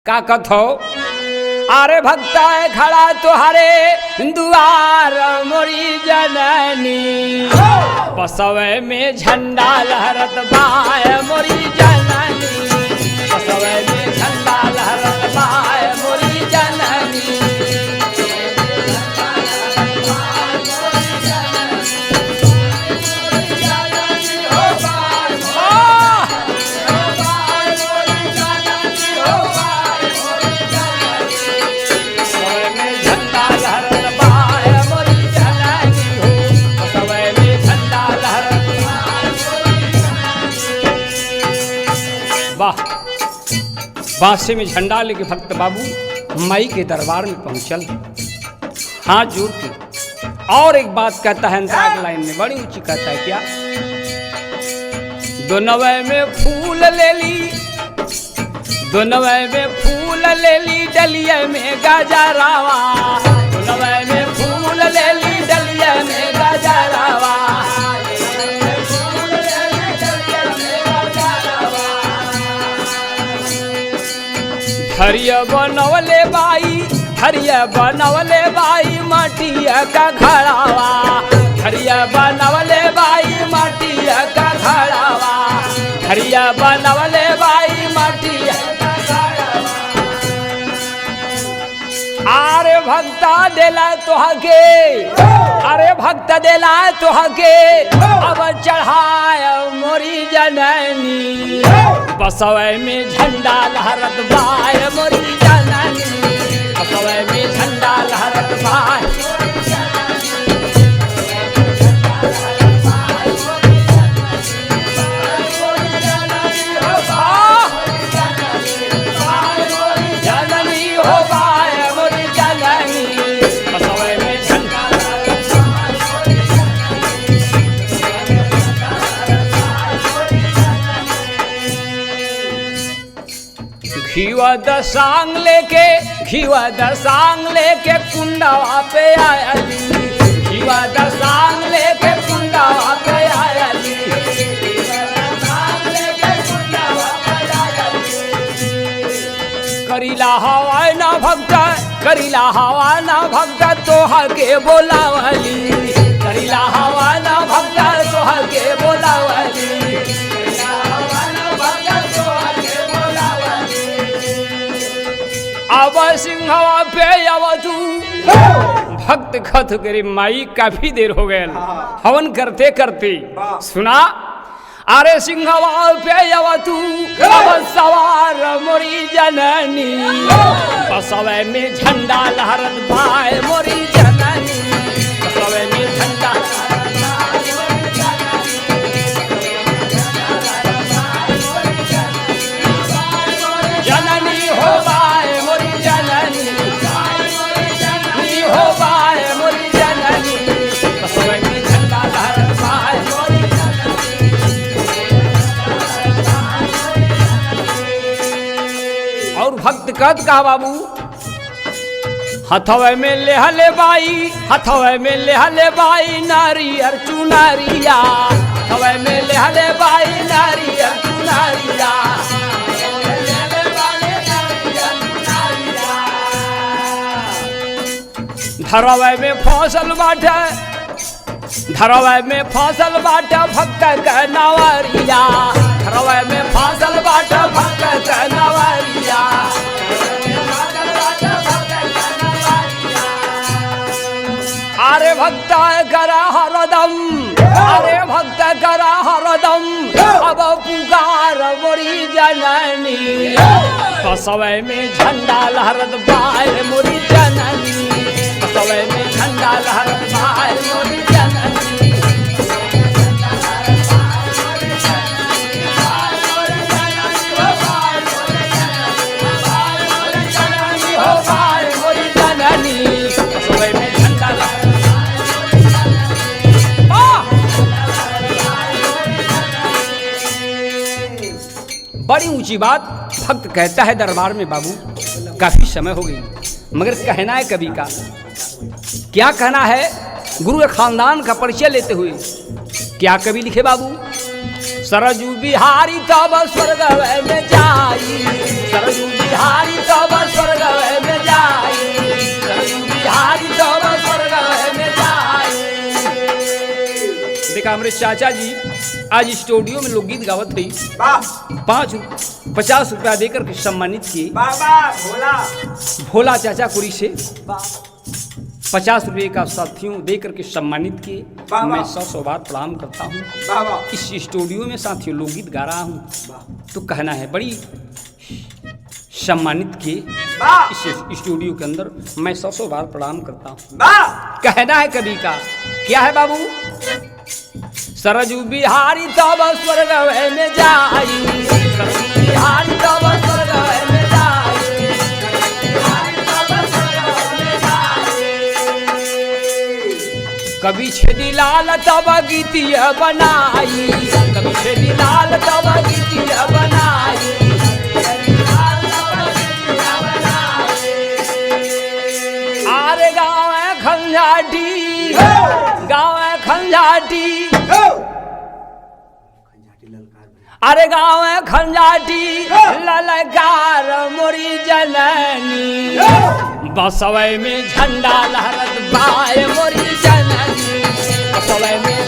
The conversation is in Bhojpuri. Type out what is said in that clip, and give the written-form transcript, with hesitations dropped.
का कथो अरे भक्ता है खड़ा तुहारे दुआर मोरी जननी पसवे में झंडा लहरत बाय मोरी जननी पसवे में झंडा लहरत बाय मोरी जननी बांसे में झंडा लेके भक्त बाबू माई के दरबार में पहुंचल, हाथ जोड़ के और एक बात कहता है अंतराग लाइन में बड़ी ऊंची कहता है क्या, दोनवे में फूल ले ली, दोनवे में फूल ले ली डलिया में गजरावा, दोनवे में फूल ले ली डलिया में गजरावा, हरिया बनवले बाई, हरिया बनवले बाई माटिया का घड़ावा, हरिया बनवले बाई माटिया का घड़ावा, हरिया बनवले बाई माटिया का घड़ावा। अरे भक्ता देला तोहके, अरे भक्त देला तोहके अब चढ़ाय मोरी जननी बसवे में झंडा लहरत बाय मोरी जननी बसवे में झंडा लहरत बाय जननी हो बाय मोरी जननी बसवे में झंडा घीवा दसांग लेके, घीवा दसांग लेके कुंडवा पे आयली, घीवा दसांग लेके कुंडवा पे आयली, करीला हवा ना भक्ता, करीला हवा ना भक्ता तोहा के बोलावली, करीला हवा ना भक्ता तोहा के बोलावली, अब सिंहवा पे अब तू भक्त खत करे माई काफी देर हो गए हवन करते करते सुना, अरे सिंहवा पे अब तू अब सवार मोरी जननी बसवे में झंडा लहरत बाय मोरी जननी बसवे में झंडा जननी हो बाय मोरी जननी हो बाय मोरी जननी बसवे में झंडा लहरत बाय मोरी जननी। और भक्त कहत कहा बाबू हथवे में लेहले बाई, हथवे में लेहले बाई नारियर चुनारिया, हथवे में लेहले बाई नारियर चुनारिया, धरवे में फसल बाटे, धरवे में फसल बाटे भक्त का नवरिया, धरवे में फसल बाटे भक्त का नवरिया, अरे भक्त करा हरदम, अरे भक्त करा हरदम अब पुकार मोरी जननी बसवे में झंडा लहरत बाय मोरी जननी बसवे में झंडा लहरत बाय मोरी जननी हो बाय मोरी जननी बसवे में झंडा लहरत बड़ी ऊंची बात भक्त कहता है दरबार में बाबू काफी समय हो गई, मगर कहना है कवि का क्या कहना है, गुरु के खानदान का परिचय लेते हुए क्या कवि लिखे बाबू, सरजू बिहारी तब स्वर्ग में जाई, सरजू बिहारी तब स्वर्ग में जाई, सरजू बिहारी तब स्वर्ग में जाई। देखा हमारे चाचा जी आज स्टूडियो में लोकगीत गावत थी, 50 रुपया देकर के सम्मानित किए। भोला चाचा कुरी से 50 रुपये का साथियों देकर के सम्मानित किए। मैं 100 बार प्रणाम करता हूँ। इस स्टूडियो में साथियों लोकगीत गा रहा हूँ तो कहना है बड़ी सम्मानित किए। इस स्टूडियो के अंदर मैं 100 बार प्रणाम करता हूँ। कहना है कवि का क्या है बाबू, सरजू बिहारी तब स्वर्ग में जाई, सरजू बिहारी तब स्वर्ग में जाई, कभी छेदी लाल तब गीतिया बनाई, कभी छेदी लाल तब गीतिया बनाई, आरे गाँव है खंजाटी, गाँव है खंजाटी, अरे गाँव है खंजाटी ललकार मोरी जननी, बसवे में झंडा लहरत बाय मोरी जननी, बसवे में